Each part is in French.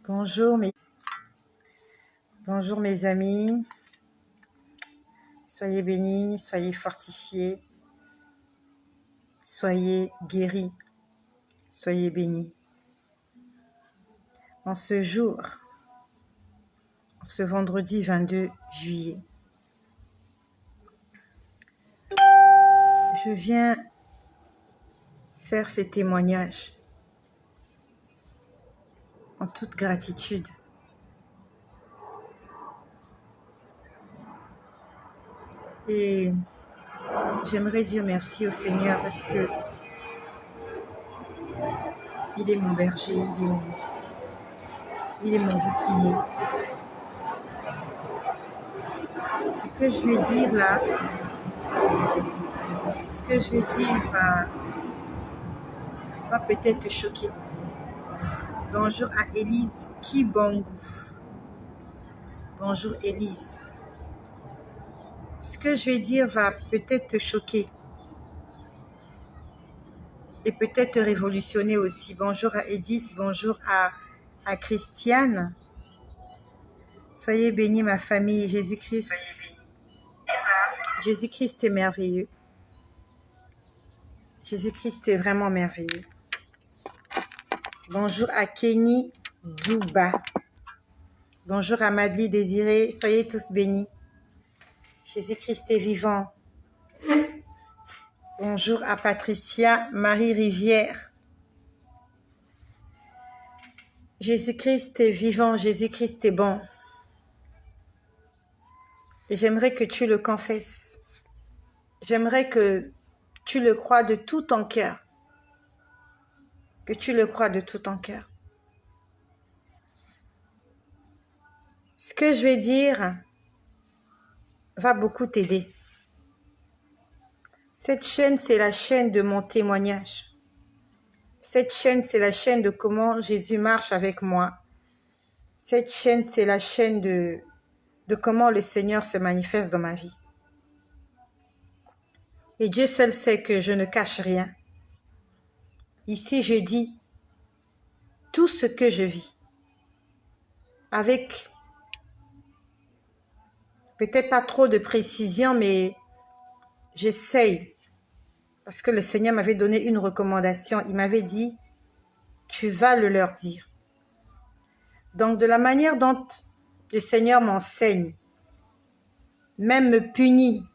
Bonjour mes amis, soyez bénis, soyez fortifiés, soyez guéris, soyez bénis. En ce jour, en ce vendredi 22 juillet, je viens faire ce témoignage en toute gratitude. Et j'aimerais dire merci au Seigneur parce que il est mon berger, il est mon bouclier. Ce que je vais dire là, va peut-être te choquer. Bonjour à Élise Kibongou. Bonjour Élise. Ce que je vais dire va peut-être te choquer et peut-être te révolutionner aussi. Bonjour à Edith, bonjour à Christiane. Soyez bénis ma famille, Jésus-Christ. Jésus-Christ est merveilleux. Jésus-Christ est vraiment merveilleux. Bonjour à Kenny Douba. Bonjour à Madly Désiré. Soyez tous bénis. Jésus-Christ est vivant. Bonjour à Patricia Marie Rivière. Jésus-Christ est vivant, Jésus-Christ est bon. Et j'aimerais que tu le confesses. J'aimerais que tu le crois de tout ton cœur. Que tu le crois de tout ton cœur. Ce que je vais dire va beaucoup t'aider. Cette chaîne, c'est la chaîne de mon témoignage. Cette chaîne, c'est la chaîne de comment Jésus marche avec moi. Cette chaîne, c'est la chaîne de comment le Seigneur se manifeste dans ma vie. Et Dieu seul sait que je ne cache rien. Ici, je dis tout ce que je vis. Avec peut-être pas trop de précision, mais j'essaye. Parce que le Seigneur m'avait donné une recommandation. Il m'avait dit, tu vas le leur dire. Donc, de la manière dont le Seigneur m'enseigne, même me punit,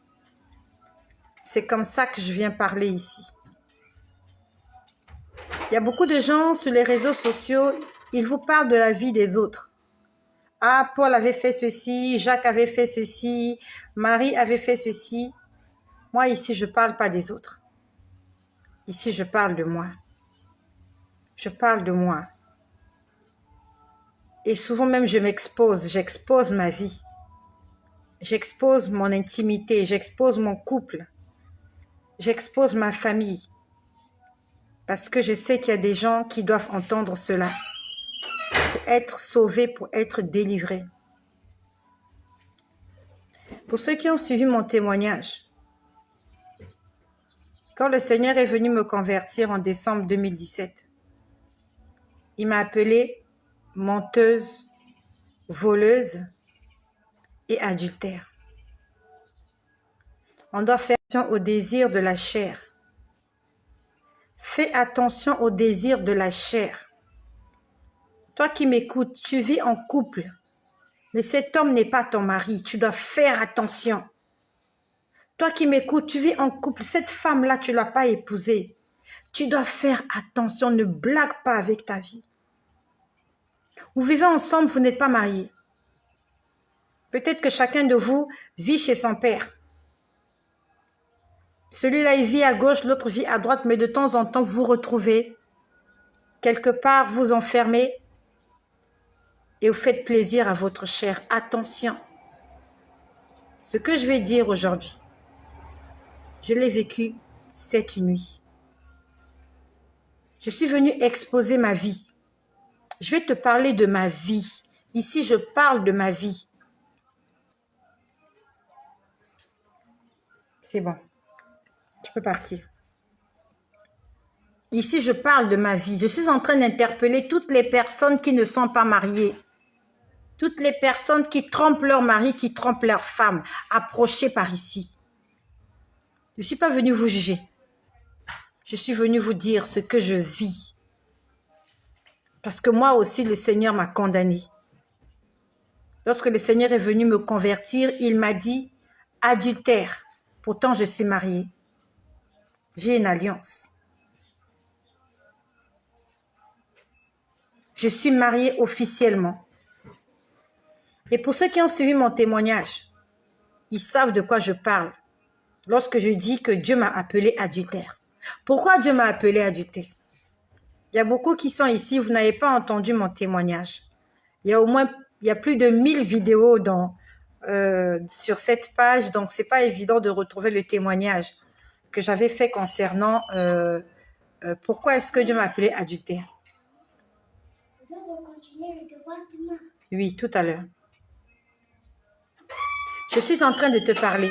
c'est comme ça que je viens parler ici. Il y a beaucoup de gens sur les réseaux sociaux, ils vous parlent de la vie des autres. Ah, Paul avait fait ceci, Jacques avait fait ceci, Marie avait fait ceci. Moi, ici, je ne parle pas des autres. Ici, je parle de moi. Je parle de moi. Et souvent même, j'expose ma vie. J'expose mon intimité, j'expose mon couple. J'expose ma famille. Parce que je sais qu'il y a des gens qui doivent entendre cela. Pour être sauvés, pour être délivrés. Pour ceux qui ont suivi mon témoignage, quand le Seigneur est venu me convertir en décembre 2017, il m'a appelée menteuse, voleuse et adultère. On doit faire attention au désir de la chair. Fais attention au désir de la chair. Toi qui m'écoutes, tu vis en couple, mais cet homme n'est pas ton mari. Tu dois faire attention. Toi qui m'écoutes, tu vis en couple. Cette femme-là, tu ne l'as pas épousée. Tu dois faire attention. Ne blague pas avec ta vie. Vous vivez ensemble, vous n'êtes pas mariés. Peut-être que chacun de vous vit chez son père. Celui-là, il vit à gauche, l'autre vit à droite, mais de temps en temps, vous vous retrouvez. Quelque part, vous enfermez et vous faites plaisir à votre chair. Attention. Ce que je vais dire aujourd'hui, je l'ai vécu cette nuit. Je suis venue exposer ma vie. Je vais te parler de ma vie. Ici, je parle de ma vie. C'est bon. Tu peux partir. Ici, je parle de ma vie. Je suis en train d'interpeller toutes les personnes qui ne sont pas mariées. Toutes les personnes qui trompent leur mari, qui trompent leur femme. Approchez par ici. Je ne suis pas venue vous juger. Je suis venue vous dire ce que je vis. Parce que moi aussi, le Seigneur m'a condamnée. Lorsque le Seigneur est venu me convertir, il m'a dit « adultère ». Pourtant, je suis mariée. J'ai une alliance. Je suis mariée officiellement. Et pour ceux qui ont suivi mon témoignage, ils savent de quoi je parle lorsque je dis que Dieu m'a appelé adultère. Pourquoi Dieu m'a appelé adultère? Il y a beaucoup qui sont ici, vous n'avez pas entendu mon témoignage. Il y a plus de 1000 vidéos sur cette page, donc c'est pas évident de retrouver le témoignage que j'avais fait concernant pourquoi est-ce que Dieu m'a appelé adultère. Oui, tout à l'heure. Je suis en train de te parler.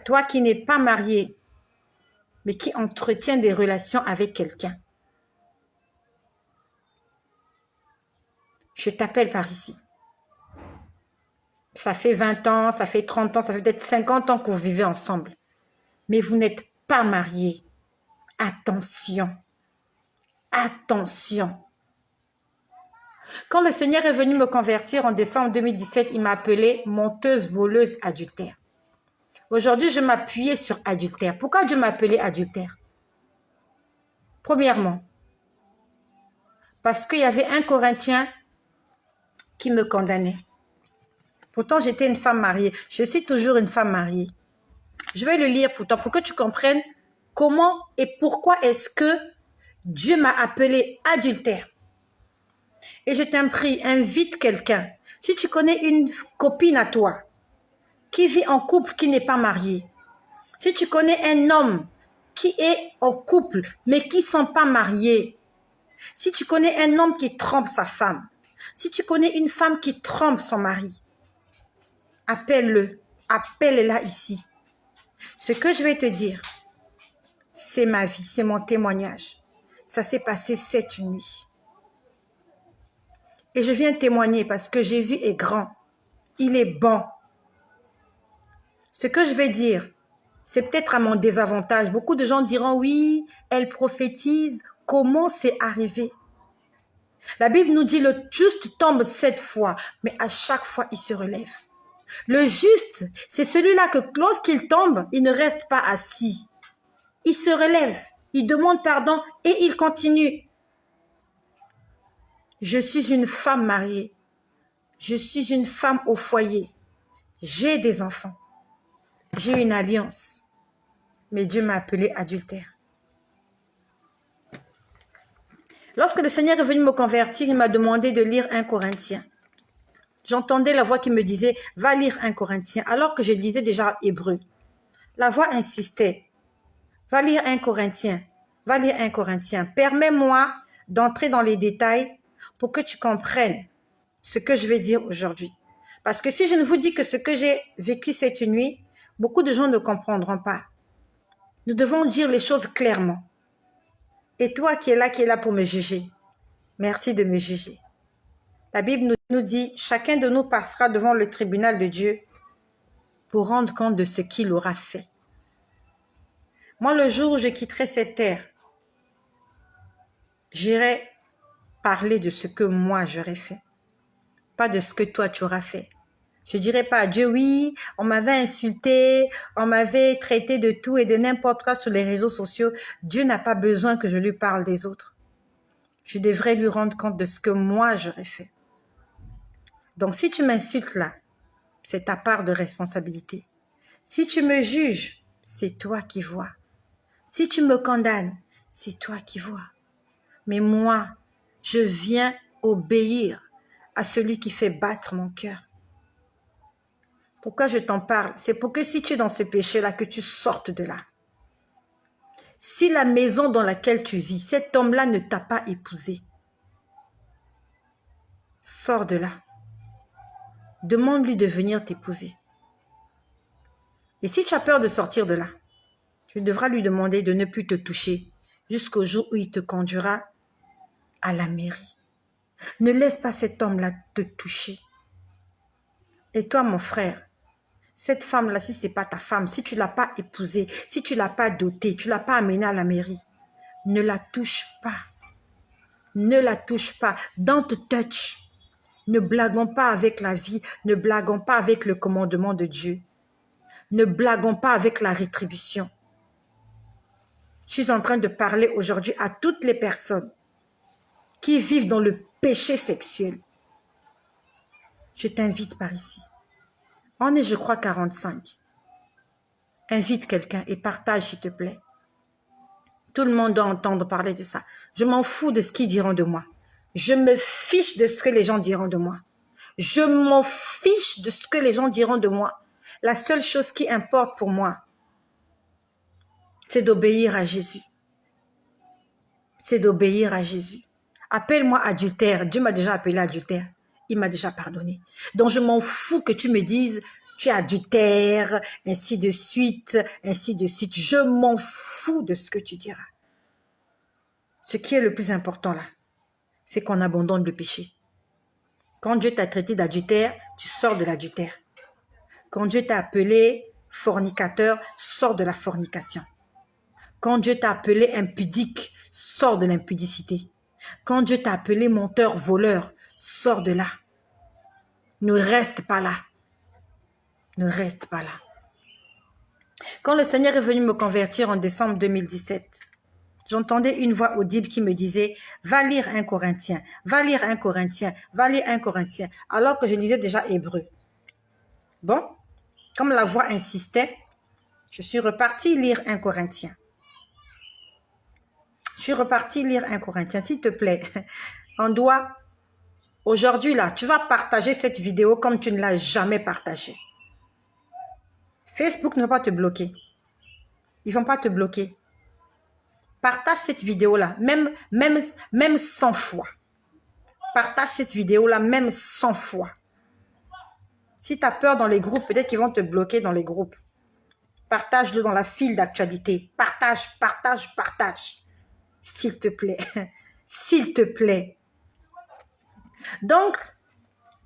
Toi qui n'es pas marié, mais qui entretient des relations avec quelqu'un. Je t'appelle par ici. Ça fait 20 ans, ça fait 30 ans, ça fait peut-être 50 ans que vous vivez ensemble. Mais vous n'êtes pas mariés. Attention. Attention. Quand le Seigneur est venu me convertir en décembre 2017, il m'a appelée menteuse, voleuse, adultère. Aujourd'hui, je m'appuyais sur adultère. Pourquoi Dieu m'a appelée adultère? Premièrement, parce qu'il y avait un Corinthien qui me condamnait. Pourtant, j'étais une femme mariée. Je suis toujours une femme mariée. Je vais le lire pour toi, pour que tu comprennes comment et pourquoi est-ce que Dieu m'a appelée adultère. Et je t'en prie, invite quelqu'un. Si tu connais une copine à toi qui vit en couple, qui n'est pas mariée, si tu connais un homme qui est en couple, mais qui ne sont pas mariés, si tu connais un homme qui trompe sa femme, si tu connais une femme qui trompe son mari, appelle-le, appelle-la ici. Ce que je vais te dire, c'est ma vie, c'est mon témoignage. Ça s'est passé cette nuit. Et je viens témoigner parce que Jésus est grand. Il est bon. Ce que je vais dire, c'est peut-être à mon désavantage. Beaucoup de gens diront, oui, elle prophétise. Comment c'est arrivé? La Bible nous dit, le juste tombe 7 fois, mais à chaque fois, il se relève. Le juste, c'est celui-là que lorsqu'il tombe, il ne reste pas assis. Il se relève, il demande pardon et il continue. Je suis une femme mariée. Je suis une femme au foyer. J'ai des enfants. J'ai une alliance. Mais Dieu m'a appelée adultère. Lorsque le Seigneur est venu me convertir, il m'a demandé de lire 1 Corinthiens. J'entendais la voix qui me disait, va lire 1 Corinthiens, alors que je lisais déjà hébreu. La voix insistait, va lire 1 Corinthiens, va lire 1 Corinthiens. Permets-moi d'entrer dans les détails pour que tu comprennes ce que je vais dire aujourd'hui. Parce que si je ne vous dis que ce que j'ai vécu cette nuit, beaucoup de gens ne comprendront pas. Nous devons dire les choses clairement. Et toi qui es là pour me juger, merci de me juger. La Bible nous dit, chacun de nous passera devant le tribunal de Dieu pour rendre compte de ce qu'il aura fait. Moi, le jour où je quitterai cette terre, j'irai parler de ce que moi j'aurais fait, pas de ce que toi tu auras fait. Je dirai pas à Dieu, oui, on m'avait insulté, on m'avait traité de tout et de n'importe quoi sur les réseaux sociaux. Dieu n'a pas besoin que je lui parle des autres. Je devrais lui rendre compte de ce que moi j'aurais fait. Donc, si tu m'insultes là, c'est ta part de responsabilité. Si tu me juges, c'est toi qui vois. Si tu me condamnes, c'est toi qui vois. Mais moi, je viens obéir à celui qui fait battre mon cœur. Pourquoi je t'en parle? C'est pour que si tu es dans ce péché-là, que tu sortes de là. Si la maison dans laquelle tu vis, cet homme-là ne t'a pas épousé, sors de là. Demande-lui de venir t'épouser. Et si tu as peur de sortir de là, tu devras lui demander de ne plus te toucher jusqu'au jour où il te conduira à la mairie. Ne laisse pas cet homme-là te toucher. Et toi, mon frère, cette femme-là, si ce n'est pas ta femme, si tu ne l'as pas épousée, si tu ne l'as pas dotée, tu ne l'as pas amenée à la mairie, ne la touche pas. Ne la touche pas. Don't touch. Ne blaguons pas avec la vie. Ne blaguons pas avec le commandement de Dieu. Ne blaguons pas avec la rétribution. Je suis en train de parler aujourd'hui à toutes les personnes qui vivent dans le péché sexuel. Je t'invite par ici. On est, je crois, 45. Invite quelqu'un et partage, s'il te plaît. Tout le monde doit entendre parler de ça. Je m'en fous de ce qu'ils diront de moi. Je me fiche de ce que les gens diront de moi. Je m'en fiche de ce que les gens diront de moi. La seule chose qui importe pour moi, c'est d'obéir à Jésus. C'est d'obéir à Jésus. Appelle-moi adultère. Dieu m'a déjà appelé adultère. Il m'a déjà pardonné. Donc je m'en fous que tu me dises tu es adultère, ainsi de suite, ainsi de suite. Je m'en fous de ce que tu diras. Ce qui est le plus important là, c'est qu'on abandonne le péché. Quand Dieu t'a traité d'adultère, tu sors de l'adultère. Quand Dieu t'a appelé fornicateur, sors de la fornication. Quand Dieu t'a appelé impudique, sors de l'impudicité. Quand Dieu t'a appelé menteur, voleur, sors de là. Ne reste pas là. Ne reste pas là. Quand le Seigneur est venu me convertir en décembre 2017, j'entendais une voix audible qui me disait « Va lire 1 Corinthiens, va lire 1 Corinthiens, va lire 1 Corinthiens », alors que je lisais déjà Hébreu. Bon, comme la voix insistait, je suis repartie lire 1 Corinthiens. Je suis repartie lire 1 Corinthiens, s'il te plaît. On doit, aujourd'hui là, tu vas partager cette vidéo comme tu ne l'as jamais partagée. Facebook ne va pas te bloquer. Ils ne vont pas te bloquer. Partage cette vidéo-là, même 100 fois. Partage cette vidéo-là, même 100 fois. Si tu as peur dans les groupes, peut-être qu'ils vont te bloquer dans les groupes. Partage-le dans la file d'actualité. Partage, partage, partage. S'il te plaît. S'il te plaît. Donc,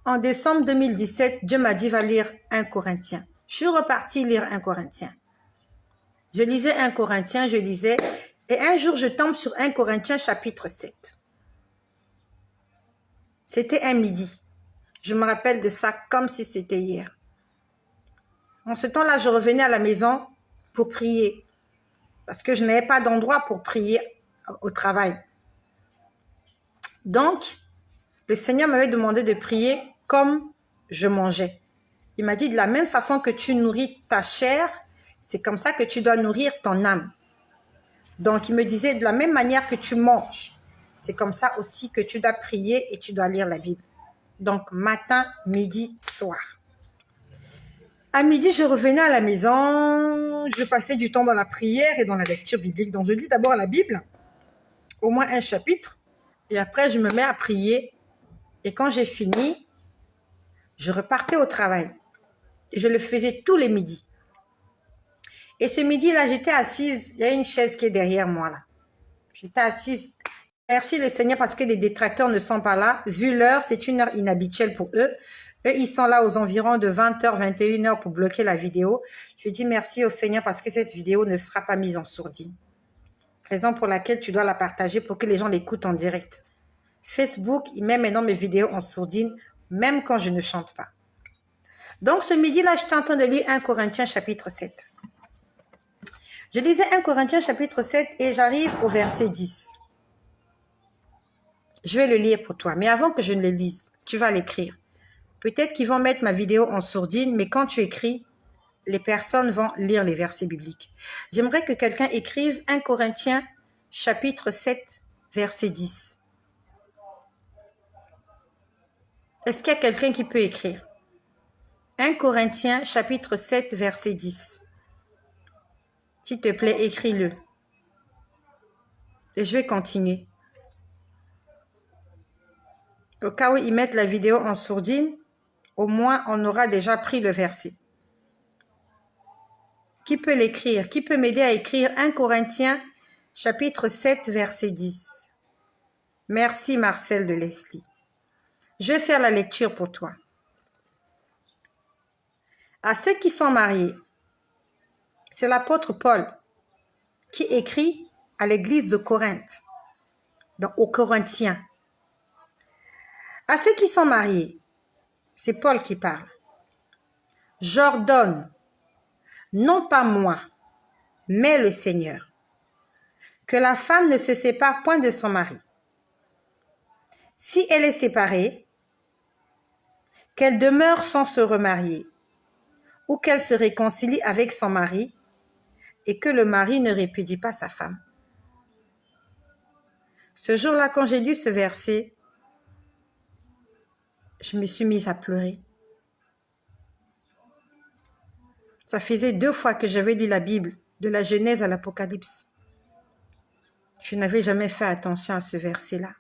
en décembre 2017, Dieu m'a dit, va lire 1 Corinthiens. Je suis repartie lire 1 Corinthiens. Je lisais 1 Corinthiens, je lisais. Et un jour, je tombe sur 1 Corinthiens chapitre 7. C'était un midi. Je me rappelle de ça comme si c'était hier. En ce temps-là, je revenais à la maison pour prier. Parce que je n'avais pas d'endroit pour prier au travail. Donc, le Seigneur m'avait demandé de prier comme je mangeais. Il m'a dit, de la même façon que tu nourris ta chair, c'est comme ça que tu dois nourrir ton âme. Donc, il me disait, de la même manière que tu manges, c'est comme ça aussi que tu dois prier et tu dois lire la Bible. Donc, matin, midi, soir. À midi, je revenais à la maison, je passais du temps dans la prière et dans la lecture biblique. Donc, je lis d'abord la Bible, au moins un chapitre, et après, je me mets à prier. Et quand j'ai fini, je repartais au travail. Je le faisais tous les midis. Et ce midi-là, j'étais assise, il y a une chaise qui est derrière moi là. J'étais assise. Merci le Seigneur parce que les détracteurs ne sont pas là. Vu l'heure, c'est une heure inhabituelle pour eux. Eux, ils sont là aux environs de 20h, 21h pour bloquer la vidéo. Je dis merci au Seigneur parce que cette vidéo ne sera pas mise en sourdine. Raison pour laquelle tu dois la partager pour que les gens l'écoutent en direct. Facebook, il met maintenant mes vidéos en sourdine, même quand je ne chante pas. Donc, ce midi-là, j'étais en train de lire 1 Corinthiens chapitre 7. Je lisais 1 Corinthiens chapitre 7 et j'arrive au verset 10. Je vais le lire pour toi, mais avant que je ne le lise, tu vas l'écrire. Peut-être qu'ils vont mettre ma vidéo en sourdine, mais quand tu écris, les personnes vont lire les versets bibliques. J'aimerais que quelqu'un écrive 1 Corinthiens chapitre 7, verset 10. Est-ce qu'il y a quelqu'un qui peut écrire 1 Corinthiens chapitre 7, verset 10. S'il te plaît, écris-le. Et je vais continuer. Au cas où ils mettent la vidéo en sourdine, au moins on aura déjà pris le verset. Qui peut l'écrire? Qui peut m'aider à écrire 1 Corinthiens chapitre 7 verset 10? Merci Marcel de Leslie. Je vais faire la lecture pour toi. À ceux qui sont mariés, c'est l'apôtre Paul qui écrit à l'église de Corinthe, aux Corinthiens. À ceux qui sont mariés, c'est Paul qui parle. J'ordonne, non pas moi, mais le Seigneur, que la femme ne se sépare point de son mari. Si elle est séparée, qu'elle demeure sans se remarier, ou qu'elle se réconcilie avec son mari, et que le mari ne répudie pas sa femme. Ce jour-là, quand j'ai lu ce verset, je me suis mise à pleurer. Ça faisait 2 fois que j'avais lu la Bible, de la Genèse à l'Apocalypse. Je n'avais jamais fait attention à ce verset-là.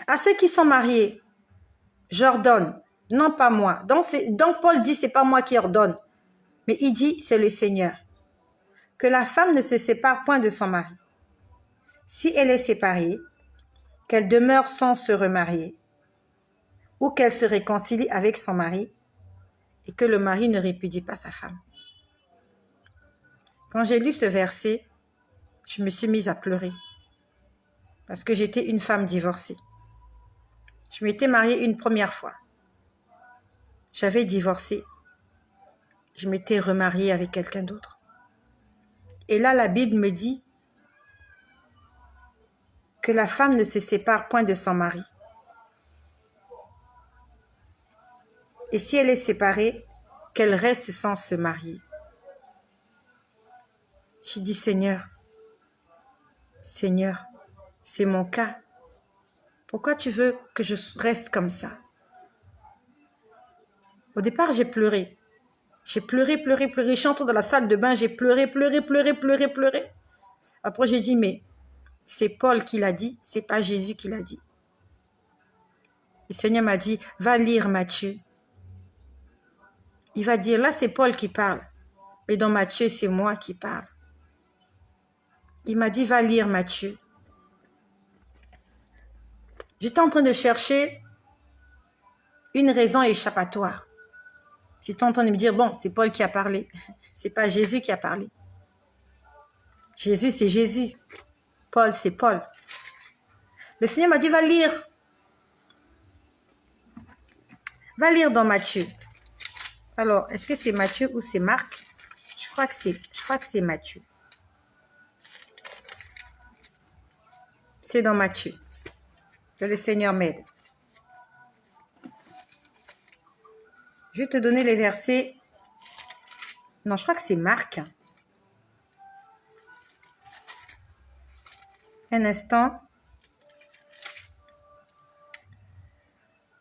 À ceux qui sont mariés, j'ordonne, non pas moi. Donc Paul dit, c'est pas moi qui ordonne, mais il dit, c'est le Seigneur. Que la femme ne se sépare point de son mari. Si elle est séparée, qu'elle demeure sans se remarier, ou qu'elle se réconcilie avec son mari, et que le mari ne répudie pas sa femme. Quand j'ai lu ce verset, je me suis mise à pleurer, parce que j'étais une femme divorcée. Je m'étais mariée une première fois. J'avais divorcé. Je m'étais remariée avec quelqu'un d'autre. Et là, la Bible me dit que la femme ne se sépare point de son mari. Et si elle est séparée, qu'elle reste sans se marier. J'ai dit, Seigneur, c'est mon cas. Pourquoi tu veux que je reste comme ça? Au départ, j'ai pleuré. J'ai pleuré. Je suis entrée dans la salle de bain, j'ai pleuré. Après, j'ai dit, mais c'est Paul qui l'a dit, c'est pas Jésus qui l'a dit. Le Seigneur m'a dit, va lire Matthieu. Il va dire, là, c'est Paul qui parle. Mais dans Matthieu, c'est moi qui parle. Il m'a dit, va lire Matthieu. J'étais en train de chercher une raison échappatoire. J'étais en train de me dire, bon, c'est Paul qui a parlé. C'est pas Jésus qui a parlé. Jésus, c'est Jésus. Paul, c'est Paul. Le Seigneur m'a dit, va lire. Va lire dans Matthieu. Alors, est-ce que c'est Matthieu ou c'est Marc? Je crois que c'est Matthieu. C'est dans Matthieu. Que le Seigneur m'aide. Je vais te donner les versets. Non, je crois que c'est Marc. Un instant.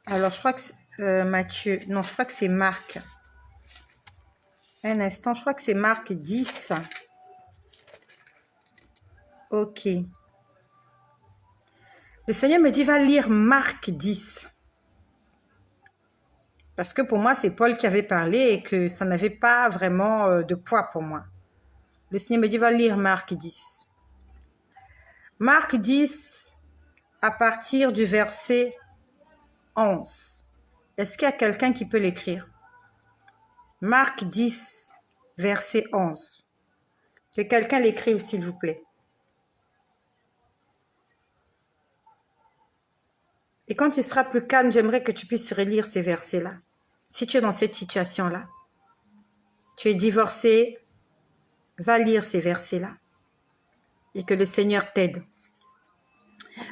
Alors, je crois que c'est Matthieu. Non, je crois que c'est Marc. Un instant, je crois que c'est Marc 10. Ok. Le Seigneur me dit, va lire Marc 10. Parce que pour moi, c'est Paul qui avait parlé et que ça n'avait pas vraiment de poids pour moi. Le Seigneur me dit, va lire Marc 10. Marc 10, à partir du verset 11. Est-ce qu'il y a quelqu'un qui peut l'écrire? Marc 10, verset 11. Que quelqu'un l'écrive, s'il vous plaît. Et quand tu seras plus calme, j'aimerais que tu puisses relire ces versets-là. Si tu es dans cette situation-là, tu es divorcé, va lire ces versets-là. Et que le Seigneur t'aide.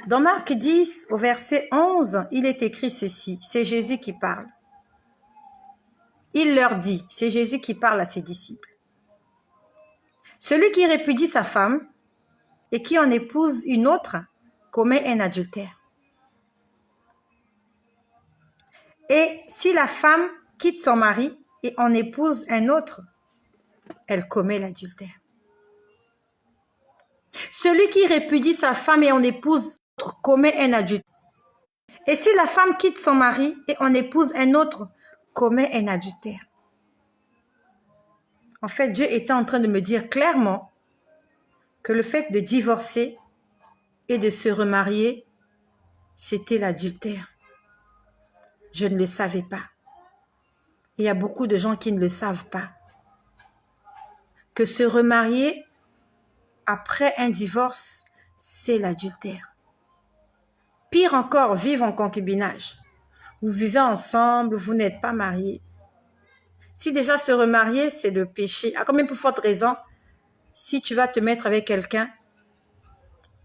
Dans Marc 10, au verset 11, il est écrit ceci. C'est Jésus qui parle. Il leur dit, c'est Jésus qui parle à ses disciples. Celui qui répudie sa femme et qui en épouse une autre commet un adultère. Et si la femme quitte son mari et en épouse un autre, elle commet l'adultère. Celui qui répudie sa femme et en épouse un autre commet un adultère. Et si la femme quitte son mari et en épouse un autre, commets un adultère. En fait, Dieu était en train de me dire clairement que le fait de divorcer et de se remarier, c'était l'adultère. Je ne le savais pas. Il y a beaucoup de gens qui ne le savent pas. Que se remarier après un divorce, c'est l'adultère. Pire encore, vivre en concubinage. Vous vivez ensemble, vous n'êtes pas mariés. Si déjà se remarier, c'est le péché, à combien plus forte raison, si tu vas te mettre avec quelqu'un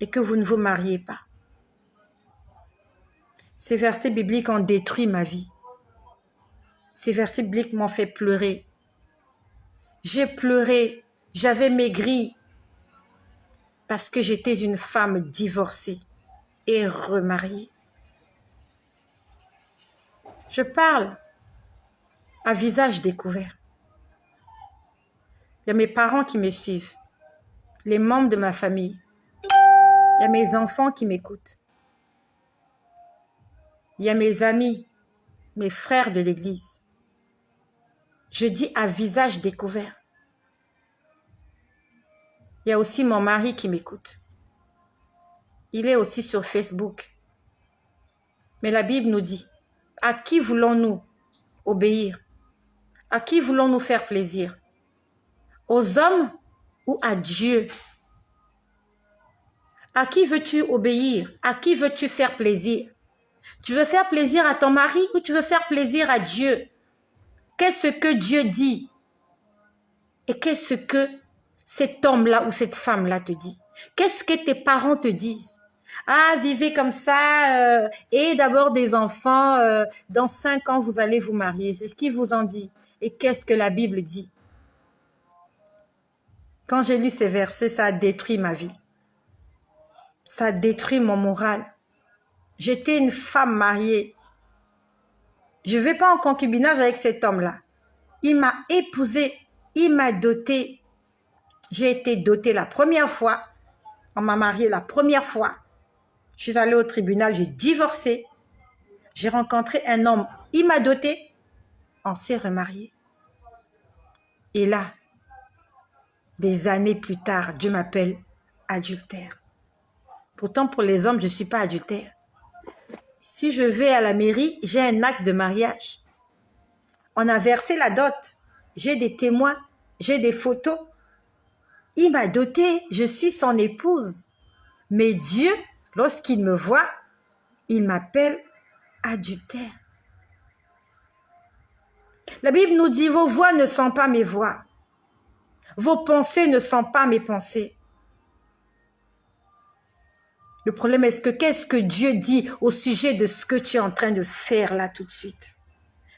et que vous ne vous mariez pas. Ces versets bibliques ont détruit ma vie. Ces versets bibliques m'ont fait pleurer. J'ai pleuré, j'avais maigri parce que j'étais une femme divorcée et remariée. Je parle à visage découvert. Il y a mes parents qui me suivent, les membres de ma famille. Il y a mes enfants qui m'écoutent. Il y a mes amis, mes frères de l'église. Je dis à visage découvert. Il y a aussi mon mari qui m'écoute. Il est aussi sur Facebook. Mais la Bible nous dit, à qui voulons-nous obéir? À qui voulons-nous faire plaisir? Aux hommes ou à Dieu? À qui veux-tu obéir? À qui veux-tu faire plaisir? Tu veux faire plaisir à ton mari ou tu veux faire plaisir à Dieu? Qu'est-ce que Dieu dit? Et qu'est-ce que cet homme-là ou cette femme-là te dit? Qu'est-ce que tes parents te disent? Ah, vivez comme ça, et d'abord des enfants, dans 5 ans, vous allez vous marier. C'est ce qu'ils vous ont dit. Et qu'est-ce que la Bible dit? Quand j'ai lu ces versets, ça a détruit ma vie. Ça a détruit mon moral. J'étais une femme mariée. Je ne vais pas en concubinage avec cet homme-là. Il m'a épousée, il m'a dotée. J'ai été dotée la première fois. On m'a mariée la première fois. Je suis allée au tribunal, j'ai divorcé. J'ai rencontré un homme, il m'a dotée. On s'est remariés. Et là, des années plus tard, Dieu m'appelle adultère. Pourtant, pour les hommes, je ne suis pas adultère. Si je vais à la mairie, j'ai un acte de mariage. On a versé la dot. J'ai des témoins, j'ai des photos. Il m'a dotée, je suis son épouse. Mais Dieu, lorsqu'il me voit, il m'appelle adultère. La Bible nous dit, vos voix ne sont pas mes voix. Vos pensées ne sont pas mes pensées. Le problème est qu'est-ce que Dieu dit au sujet de ce que tu es en train de faire là tout de suite?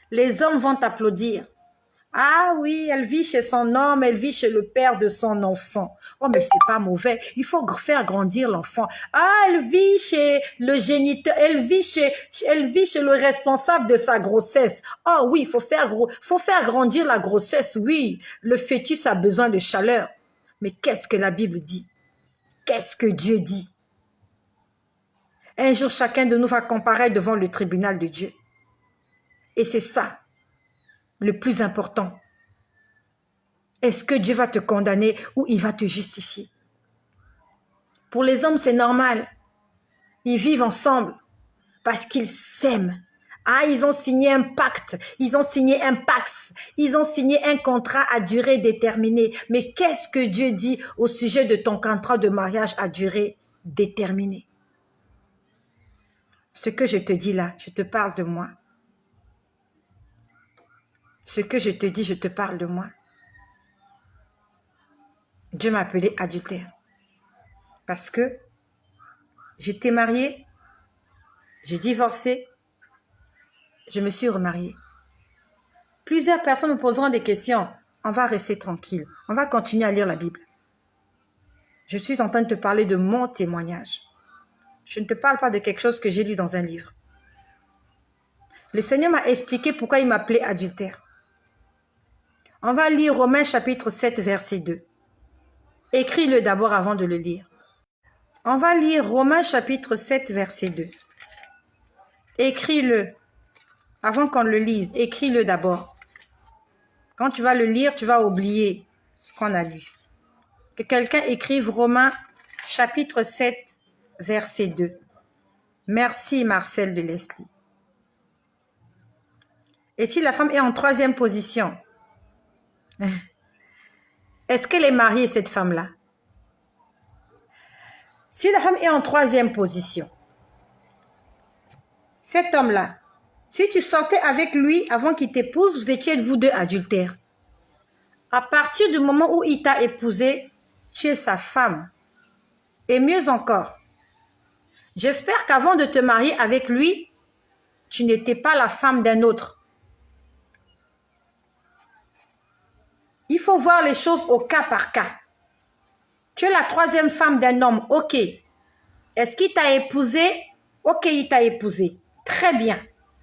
Les hommes vont t'applaudir. Ah oui, elle vit chez son homme, elle vit chez le père de son enfant. Oh, mais c'est pas mauvais. Il faut faire grandir l'enfant. Ah, elle vit chez le géniteur, elle vit chez le responsable de sa grossesse. Oh oui, il faut faire grandir la grossesse, oui. Le fœtus a besoin de chaleur. Mais qu'est-ce que la Bible dit? Qu'est-ce que Dieu dit? Un jour, chacun de nous va comparaître devant le tribunal de Dieu. Et c'est ça le plus important. Est-ce que Dieu va te condamner ou il va te justifier? Pour les hommes, c'est normal. Ils vivent ensemble parce qu'ils s'aiment. Ah, ils ont signé un pacte, ils ont signé un pax, ils ont signé un contrat à durée déterminée. Mais qu'est-ce que Dieu dit au sujet de ton contrat de mariage à durée déterminée? Ce que je te dis là, je te parle de moi. Ce que je te dis, je te parle de moi. Dieu m'a appelé adultère. Parce que j'étais mariée, j'ai divorcé, je me suis remariée. Plusieurs personnes me poseront des questions. On va rester tranquille. On va continuer à lire la Bible. Je suis en train de te parler de mon témoignage. Je ne te parle pas de quelque chose que j'ai lu dans un livre. Le Seigneur m'a expliqué pourquoi il m'appelait adultère. On va lire Romains chapitre 7, verset 2. Écris-le d'abord avant de le lire. On va lire Romains chapitre 7, verset 2. Écris-le. Avant qu'on le lise, écris-le d'abord. Quand tu vas le lire, tu vas oublier ce qu'on a lu. Que quelqu'un écrive Romains chapitre 7, verset 2. Merci Marcel de Leslie. Et si la femme est en troisième position, est-ce qu'elle est mariée, cette femme-là? Si la femme est en troisième position, cet homme-là, si tu sortais avec lui avant qu'il t'épouse, vous étiez vous deux adultères. À partir du moment où il t'a épousé, tu es sa femme. Et mieux encore, j'espère qu'avant de te marier avec lui, tu n'étais pas la femme d'un autre. Il faut voir les choses au cas par cas. Tu es la troisième femme d'un homme, ok. Est-ce qu'il t'a épousé? Ok, il t'a épousé. Très bien.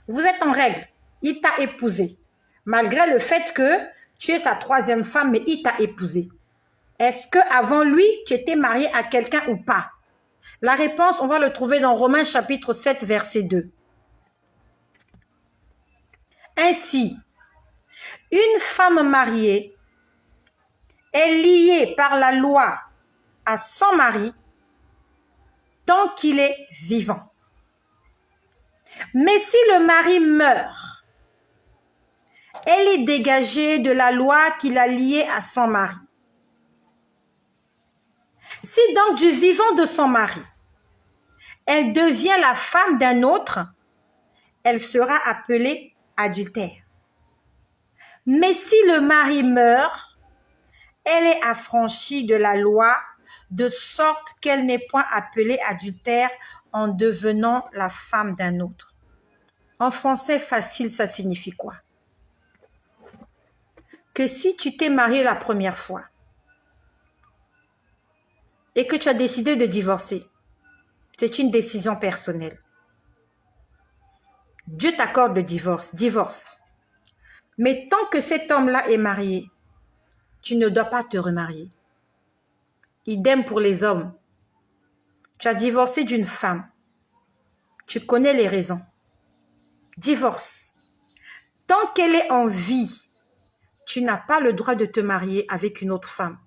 Vous êtes en règle. Il t'a épousé. Malgré le fait que tu es sa troisième femme, mais il t'a épousé. Est-ce qu'avant lui, tu étais marié à quelqu'un ou pas? La réponse, on va le trouver dans Romains chapitre 7, verset 2. Ainsi, une femme mariée est liée par la loi à son mari tant qu'il est vivant. Mais si le mari meurt, elle est dégagée de la loi qui l'a liée à son mari. Si donc du vivant de son mari, elle devient la femme d'un autre, elle sera appelée adultère. Mais si le mari meurt, elle est affranchie de la loi de sorte qu'elle n'est point appelée adultère en devenant la femme d'un autre. En français facile, ça signifie quoi? Que si tu t'es marié la première fois et que tu as décidé de divorcer, c'est une décision personnelle. Dieu t'accorde le divorce, divorce. Mais tant que cet homme-là est marié, tu ne dois pas te remarier. Idem pour les hommes. Tu as divorcé d'une femme. Tu connais les raisons. Divorce. Tant qu'elle est en vie, tu n'as pas le droit de te marier avec une autre femme.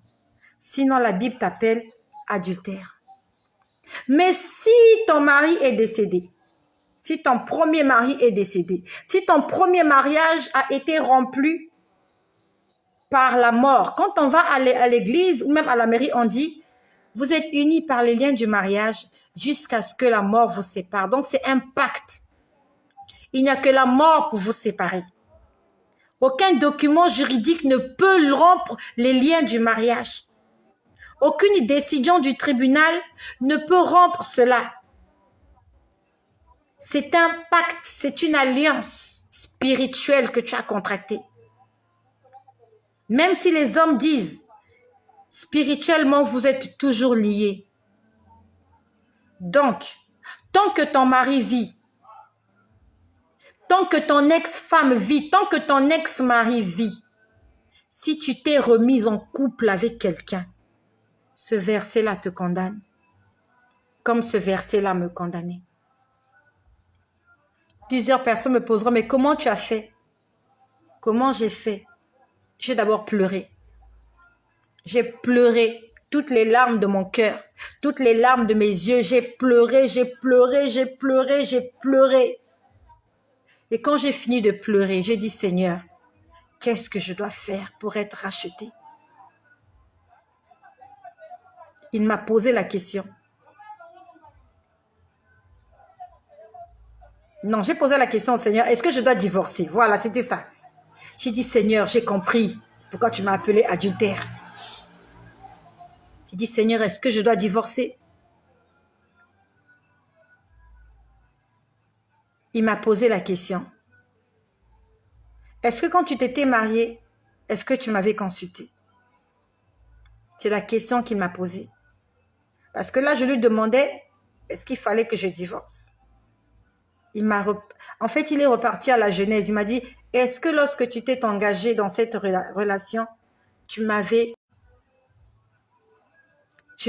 Sinon, la Bible t'appelle adultère. Mais si ton mari est décédé, si ton premier mari est décédé, si ton premier mariage a été rompu par la mort, quand on va à l'église ou même à la mairie, on dit « Vous êtes unis par les liens du mariage jusqu'à ce que la mort vous sépare. » Donc, c'est un pacte. Il n'y a que la mort pour vous séparer. Aucun document juridique ne peut rompre les liens du mariage. Aucune décision du tribunal ne peut rompre cela. C'est un pacte, c'est une alliance spirituelle que tu as contractée. Même si les hommes disent, spirituellement, vous êtes toujours liés. Donc, tant que ton mari vit, tant que ton ex-femme vit, tant que ton ex-mari vit, si tu t'es remise en couple avec quelqu'un, ce verset-là te condamne, comme ce verset-là me condamnait. Plusieurs personnes me poseront, mais comment tu as fait? Comment j'ai fait? J'ai d'abord pleuré. J'ai pleuré toutes les larmes de mon cœur, toutes les larmes de mes yeux. J'ai pleuré, j'ai pleuré, j'ai pleuré, j'ai pleuré. Et quand j'ai fini de pleurer, j'ai dit, Seigneur, qu'est-ce que je dois faire pour être racheté? Il m'a posé la question. Non, j'ai posé la question au Seigneur, est-ce que je dois divorcer? Voilà, c'était ça. J'ai dit, Seigneur, j'ai compris pourquoi tu m'as appelé adultère. J'ai dit, Seigneur, est-ce que je dois divorcer? Il m'a posé la question. Est-ce que quand tu t'étais marié, est-ce que tu m'avais consulté? C'est la question qu'il m'a posée. Parce que là, je lui demandais, est-ce qu'il fallait que je divorce? En fait, il est reparti à la Genèse. Il m'a dit, est-ce que lorsque tu t'es engagé dans cette relation, je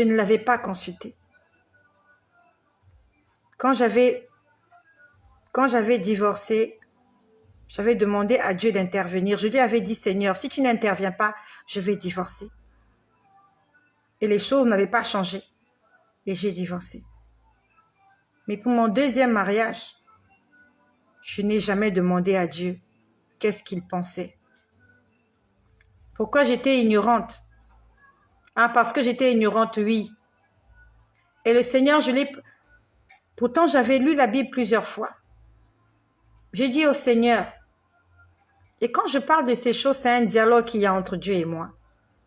ne l'avais pas consulté. Quand j'avais divorcé, J'avais demandé à Dieu d'intervenir. Je lui avais dit, Seigneur, si tu n'interviens pas, je vais divorcer. Et les choses n'avaient pas changé. Et j'ai divorcé. Mais pour mon deuxième mariage, je n'ai jamais demandé à Dieu qu'est-ce qu'il pensait. Pourquoi j'étais ignorante? Ah, parce que j'étais ignorante, oui. Et le Seigneur, pourtant j'avais lu la Bible plusieurs fois. J'ai dit au Seigneur, et quand je parle de ces choses, c'est un dialogue qu'il y a entre Dieu et moi.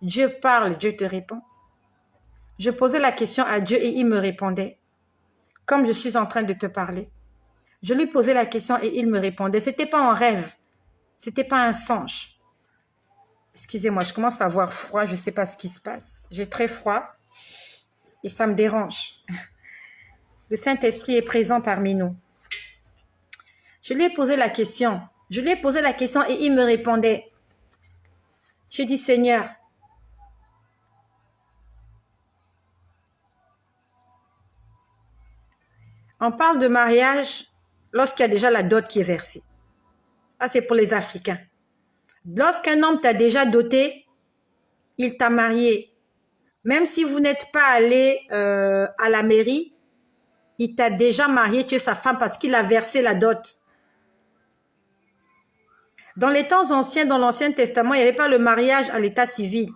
Dieu parle, Dieu te répond. Je posais la question à Dieu et il me répondait, comme je suis en train de te parler. Je lui posais la question et il me répondait. C'était pas un rêve, c'était pas un songe. Excusez-moi, je commence à avoir froid, je ne sais pas ce qui se passe. J'ai très froid et ça me dérange. Le Saint-Esprit est présent parmi nous. Je lui ai posé la question. Et il me répondait. J'ai dit, Seigneur, on parle de mariage lorsqu'il y a déjà la dot qui est versée. Ça, c'est pour les Africains. Lorsqu'un homme t'a déjà doté, il t'a marié. Même si vous n'êtes pas allé à la mairie, il t'a déjà marié, tu es sa femme parce qu'il a versé la dot. Dans les temps anciens, dans l'Ancien Testament, il n'y avait pas le mariage à l'état civil.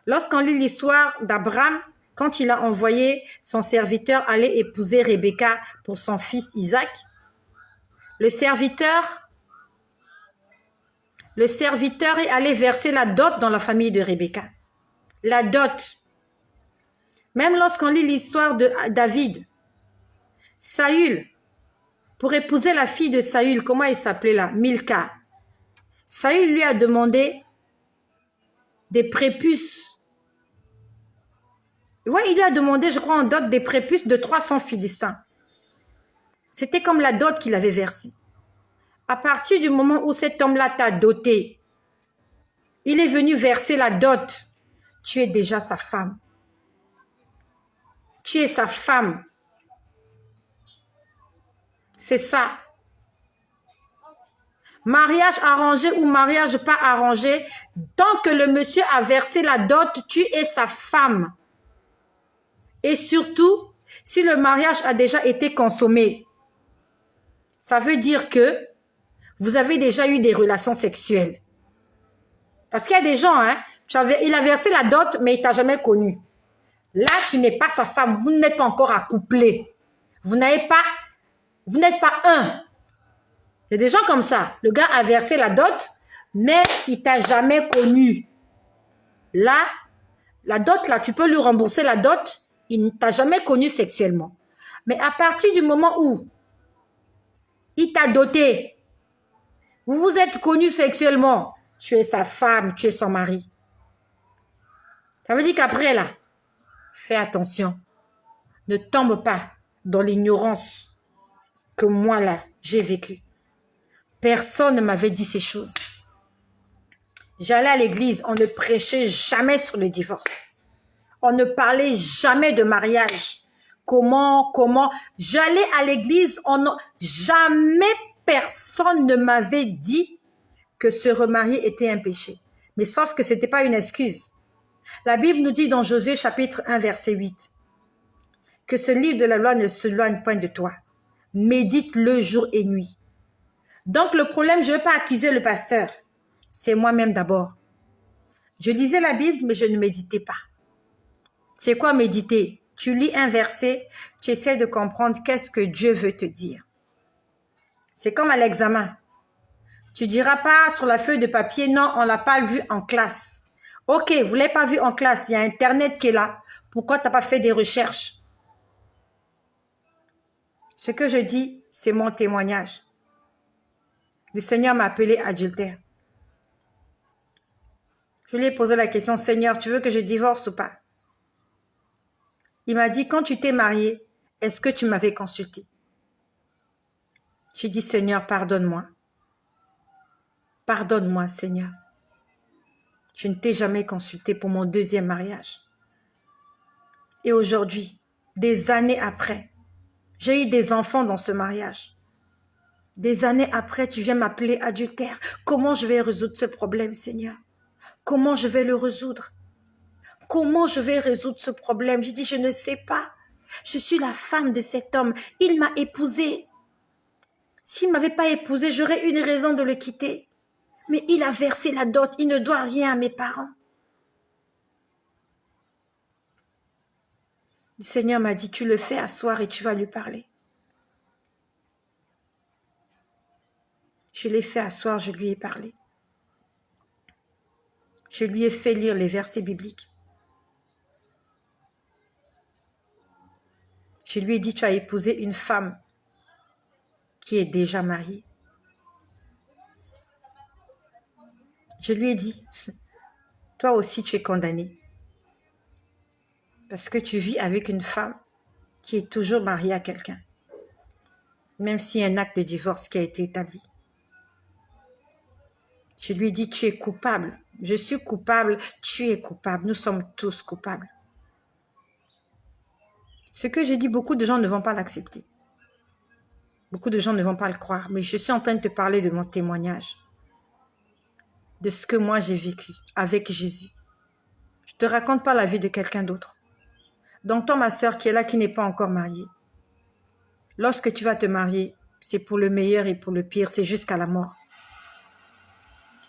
Lorsqu'on lit l'histoire d'Abraham, quand il a envoyé son serviteur aller épouser Rebecca pour son fils Isaac, le serviteur est allé verser la dot dans la famille de Rebecca. La dot. Même lorsqu'on lit l'histoire de David, Saül, pour épouser la fille de Saül, comment elle s'appelait là? Milka. Saül lui a demandé des prépuces. Ouais, il lui a demandé, je crois, en dot des prépuces de 300 Philistins. C'était comme la dot qu'il avait versée. À partir du moment où cet homme-là t'a doté, il est venu verser la dot. Tu es déjà sa femme. Tu es sa femme. C'est ça. Mariage arrangé ou mariage pas arrangé, tant que le monsieur a versé la dot, tu es sa femme. Et surtout, si le mariage a déjà été consommé, ça veut dire que vous avez déjà eu des relations sexuelles. Parce qu'il y a des gens, hein, il a versé la dot, mais il ne t'a jamais connu. Là, tu n'es pas sa femme, vous n'êtes pas encore accouplés. Vous n'êtes pas un. Il y a des gens comme ça. Le gars a versé la dot, mais il ne t'a jamais connu. Là, la dot, là, tu peux lui rembourser la dot, il ne t'a jamais connu sexuellement. Mais à partir du moment où il t'a doté, vous vous êtes connus sexuellement, tu es sa femme, tu es son mari. Ça veut dire qu'après, là, fais attention. Ne tombe pas dans l'ignorance que moi, là, j'ai vécue. Personne ne m'avait dit ces choses. J'allais à l'église, on ne prêchait jamais sur le divorce. On ne parlait jamais de mariage. Comment. J'allais à l'église, jamais personne ne m'avait dit que se remarier était un péché. Mais sauf que ce n'était pas une excuse. La Bible nous dit dans Josué chapitre 1 verset 8 que ce livre de la loi ne se loigne point de toi. Médite-le jour et nuit. Donc le problème, je ne veux pas accuser le pasteur. C'est moi-même d'abord. Je lisais la Bible, mais je ne méditais pas. C'est quoi méditer? Tu lis un verset, tu essaies de comprendre qu'est-ce que Dieu veut te dire. C'est comme à l'examen. Tu diras pas sur la feuille de papier, non, on ne l'a pas vu en classe. Ok, vous ne l'avez pas vu en classe, il y a Internet qui est là. Pourquoi tu n'as pas fait des recherches? Ce que je dis, c'est mon témoignage. Le Seigneur m'a appelé adultère. Je lui ai posé la question, Seigneur, tu veux que je divorce ou pas? Il m'a dit, quand tu t'es marié, est-ce que tu m'avais consulté? J'ai dit, Seigneur, pardonne-moi. Pardonne-moi, Seigneur. Je ne t'ai jamais consulté pour mon deuxième mariage. Et aujourd'hui, des années après, j'ai eu des enfants dans ce mariage. Des années après, tu viens m'appeler adultère. Comment je vais résoudre ce problème, Seigneur? Comment je vais le résoudre? Comment je vais résoudre ce problème? Je dis, je ne sais pas. Je suis la femme de cet homme. Il m'a épousée. S'il ne m'avait pas épousée, j'aurais une raison de le quitter. Mais il a versé la dot. Il ne doit rien à mes parents. Le Seigneur m'a dit, tu le fais asseoir et tu vas lui parler. Je l'ai fait asseoir, je lui ai parlé. Je lui ai fait lire les versets bibliques. Je lui ai dit, tu as épousé une femme qui est déjà mariée. Je lui ai dit, toi aussi tu es condamné. Parce que tu vis avec une femme qui est toujours mariée à quelqu'un. Même s'il y a un acte de divorce qui a été établi. Je lui ai dit, tu es coupable. Je suis coupable, tu es coupable. Nous sommes tous coupables. Ce que j'ai dit, beaucoup de gens ne vont pas l'accepter. Beaucoup de gens ne vont pas le croire. Mais je suis en train de te parler de mon témoignage. De ce que moi j'ai vécu avec Jésus. Je ne te raconte pas la vie de quelqu'un d'autre. Donc toi, ma sœur qui est là, qui n'est pas encore mariée. Lorsque tu vas te marier, c'est pour le meilleur et pour le pire. C'est jusqu'à la mort.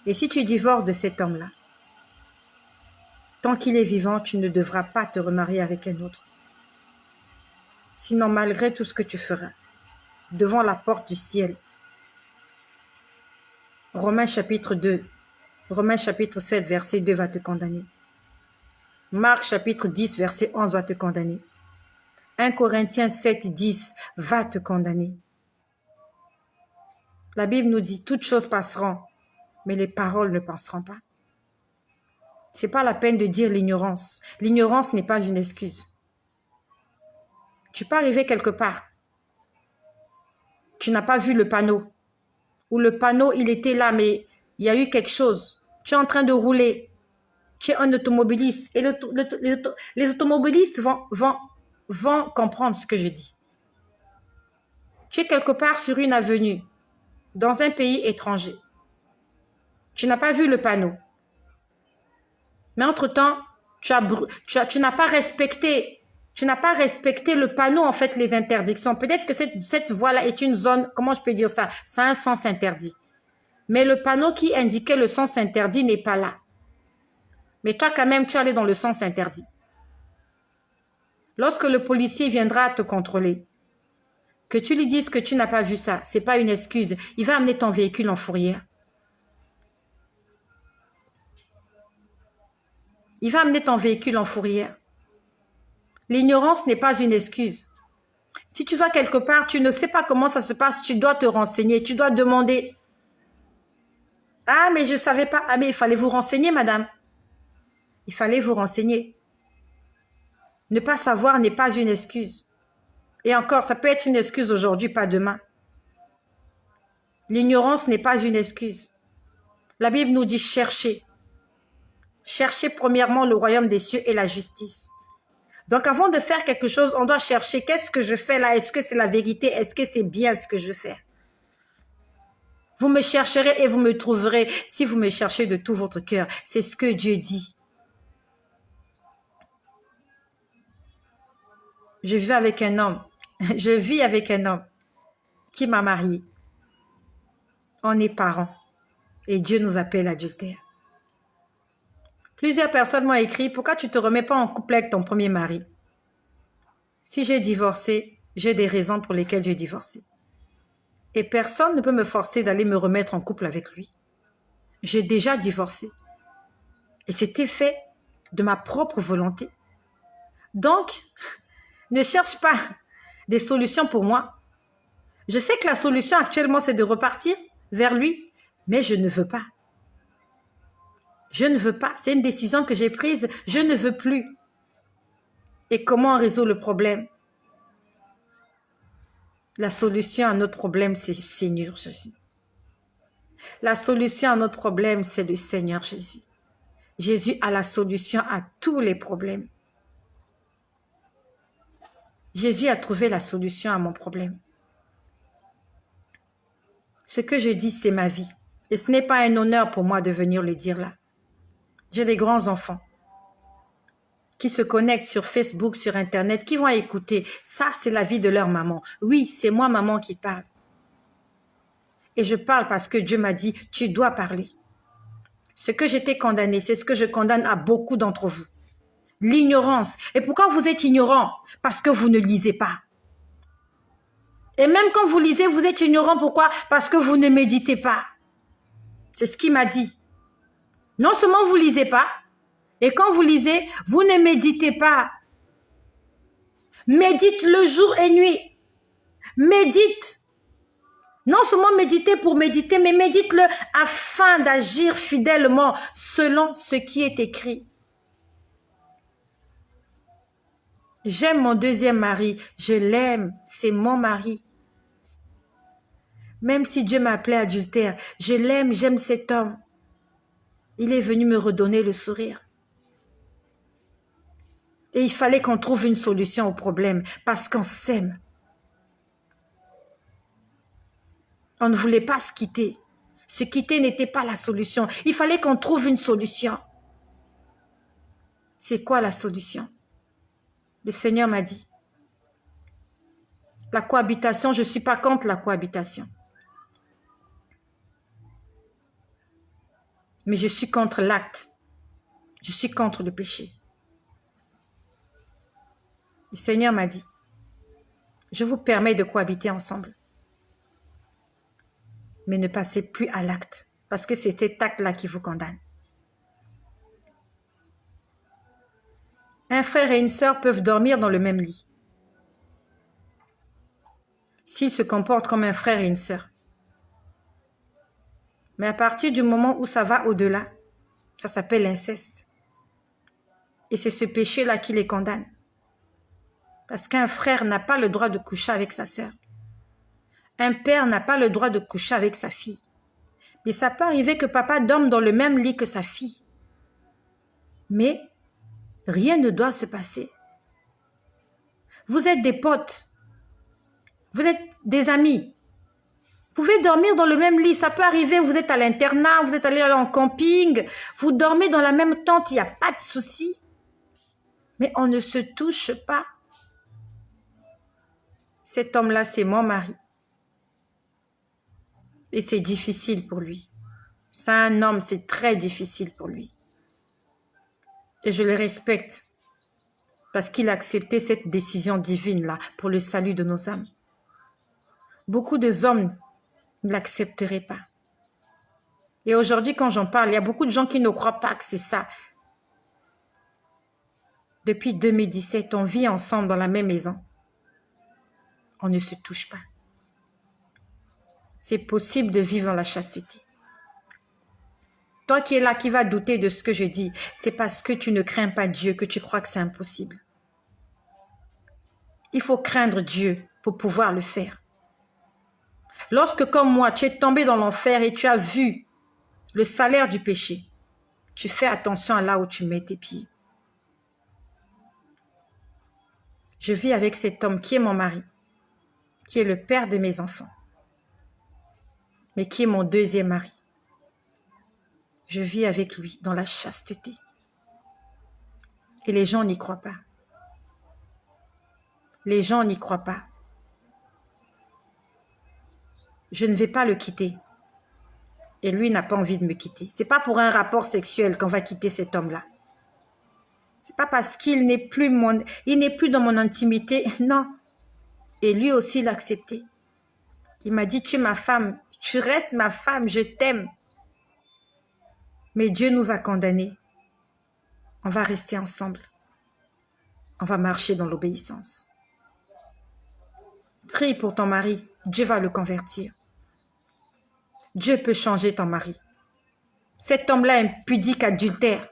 Et si tu divorces de cet homme-là, tant qu'il est vivant, tu ne devras pas te remarier avec un autre. Sinon, malgré tout ce que tu feras, devant la porte du ciel, Romains chapitre 7, verset 2 va te condamner. Marc chapitre 10, verset 11 va te condamner. 1 Corinthiens 7, 10 va te condamner. La Bible nous dit, toutes choses passeront, mais les paroles ne passeront pas. Ce n'est pas la peine de dire l'ignorance. L'ignorance n'est pas une excuse. Tu peux arriver quelque part. Tu n'as pas vu le panneau. Ou le panneau, il était là, mais il y a eu quelque chose. Tu es en train de rouler. Tu es un automobiliste. Et les automobilistes vont comprendre ce que je dis. Tu es quelque part sur une avenue, dans un pays étranger. Tu n'as pas vu le panneau. Mais entre-temps, tu n'as pas respecté le panneau, en fait, les interdictions. Peut-être que cette voie-là est une zone, comment je peux dire ça? Ça a un sens interdit. Mais le panneau qui indiquait le sens interdit n'est pas là. Mais toi, quand même, tu es allé dans le sens interdit. Lorsque le policier viendra te contrôler, que tu lui dises que tu n'as pas vu ça, ce n'est pas une excuse. Il va amener ton véhicule en fourrière. Il va amener ton véhicule en fourrière. L'ignorance n'est pas une excuse. Si tu vas quelque part, tu ne sais pas comment ça se passe, tu dois te renseigner, tu dois demander. Ah, mais je ne savais pas. Ah, mais il fallait vous renseigner, madame. Il fallait vous renseigner. Ne pas savoir n'est pas une excuse. Et encore, ça peut être une excuse aujourd'hui, pas demain. L'ignorance n'est pas une excuse. La Bible nous dit chercher. Chercher premièrement le royaume des cieux et la justice. Donc avant de faire quelque chose, on doit chercher qu'est-ce que je fais là? Est-ce que c'est la vérité? Est-ce que c'est bien ce que je fais? Vous me chercherez et vous me trouverez si vous me cherchez de tout votre cœur. C'est ce que Dieu dit. Je vis avec un homme. Je vis avec un homme qui m'a mariée. On est parents. Et Dieu nous appelle adultère. Plusieurs personnes m'ont écrit, pourquoi tu ne te remets pas en couple avec ton premier mari? Si j'ai divorcé, j'ai des raisons pour lesquelles j'ai divorcé. Et personne ne peut me forcer d'aller me remettre en couple avec lui. J'ai déjà divorcé. Et c'était fait de ma propre volonté. Donc, ne cherche pas des solutions pour moi. Je sais que la solution actuellement, c'est de repartir vers lui, mais je ne veux pas. Je ne veux pas. C'est une décision que j'ai prise. Je ne veux plus. Et comment on résout le problème? La solution à notre problème, c'est le Seigneur Jésus. La solution à notre problème, c'est le Seigneur Jésus. Jésus a la solution à tous les problèmes. Jésus a trouvé la solution à mon problème. Ce que je dis, c'est ma vie. Et ce n'est pas un honneur pour moi de venir le dire là. J'ai des grands enfants qui se connectent sur Facebook, sur Internet, qui vont écouter. Ça, c'est la vie de leur maman. Oui, c'est moi, maman, qui parle. Et je parle parce que Dieu m'a dit, tu dois parler. Ce que j'étais condamné, c'est ce que je condamne à beaucoup d'entre vous. L'ignorance. Et pourquoi vous êtes ignorant? Parce que vous ne lisez pas. Et même quand vous lisez, vous êtes ignorant. Pourquoi? Parce que vous ne méditez pas. C'est ce qu'il m'a dit. Non seulement vous lisez pas, et quand vous lisez, vous ne méditez pas. Médite le jour et nuit. Médite. Non seulement méditer pour méditer, mais médite-le afin d'agir fidèlement selon ce qui est écrit. J'aime mon deuxième mari, je l'aime, c'est mon mari. Même si Dieu m'appelait adultère, je l'aime, j'aime cet homme. Il est venu me redonner le sourire. Et il fallait qu'on trouve une solution au problème, parce qu'on s'aime. On ne voulait pas se quitter. Se quitter n'était pas la solution. Il fallait qu'on trouve une solution. C'est quoi la solution? Le Seigneur m'a dit, la cohabitation, je ne suis pas contre la cohabitation. Mais je suis contre l'acte. Je suis contre le péché. Le Seigneur m'a dit, je vous permets de cohabiter ensemble. Mais ne passez plus à l'acte. Parce que c'est cet acte-là qui vous condamne. Un frère et une sœur peuvent dormir dans le même lit. S'ils se comportent comme un frère et une sœur. Mais à partir du moment où ça va au-delà, ça s'appelle l'inceste. Et c'est ce péché-là qui les condamne. Parce qu'un frère n'a pas le droit de coucher avec sa sœur. Un père n'a pas le droit de coucher avec sa fille. Mais ça peut arriver que papa dorme dans le même lit que sa fille. Mais rien ne doit se passer. Vous êtes des potes. Vous êtes des amis. Vous pouvez dormir dans le même lit. Ça peut arriver, vous êtes à l'internat, vous êtes allé en camping. Vous dormez dans la même tente, il n'y a pas de souci. Mais on ne se touche pas. Cet homme-là, c'est mon mari. Et c'est difficile pour lui. C'est un homme, c'est très difficile pour lui. Et je le respecte parce qu'il a accepté cette décision divine-là pour le salut de nos âmes. Beaucoup d'hommes ne l'accepteraient pas. Et aujourd'hui, quand j'en parle, il y a beaucoup de gens qui ne croient pas que c'est ça. Depuis 2017, on vit ensemble dans la même maison. On ne se touche pas. C'est possible de vivre dans la chasteté. Toi qui es là, qui vas douter de ce que je dis, c'est parce que tu ne crains pas Dieu que tu crois que c'est impossible. Il faut craindre Dieu pour pouvoir le faire. Lorsque, comme moi, tu es tombé dans l'enfer et tu as vu le salaire du péché, tu fais attention à là où tu mets tes pieds. Je vis avec cet homme qui est mon mari, qui est le père de mes enfants, mais qui est mon deuxième mari. Je vis avec lui dans la chasteté. Et les gens n'y croient pas. Les gens n'y croient pas. Je ne vais pas le quitter. Et lui n'a pas envie de me quitter. C'est pas pour un rapport sexuel qu'on va quitter cet homme-là. C'est pas parce qu'il n'est plus dans mon intimité. Non. Et lui aussi l'a accepté. Il m'a dit, tu es ma femme. Tu restes ma femme. Je t'aime. Mais Dieu nous a condamnés. On va rester ensemble. On va marcher dans l'obéissance. Prie pour ton mari. Dieu va le convertir. Dieu peut changer ton mari. Cet homme-là est impudique, adultère.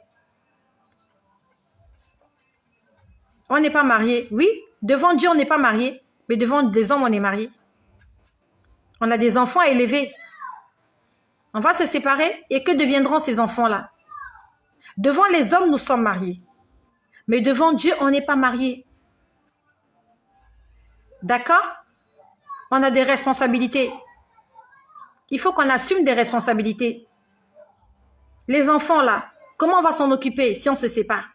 On n'est pas mariés. Oui, devant Dieu, on n'est pas mariés. Mais devant des hommes, on est mariés. On a des enfants à élever. On va se séparer. Et que deviendront ces enfants-là? Devant les hommes, nous sommes mariés. Mais devant Dieu, on n'est pas mariés. D'accord? On a des responsabilités. Il faut qu'on assume des responsabilités. Les enfants là, comment on va s'en occuper si on se sépare?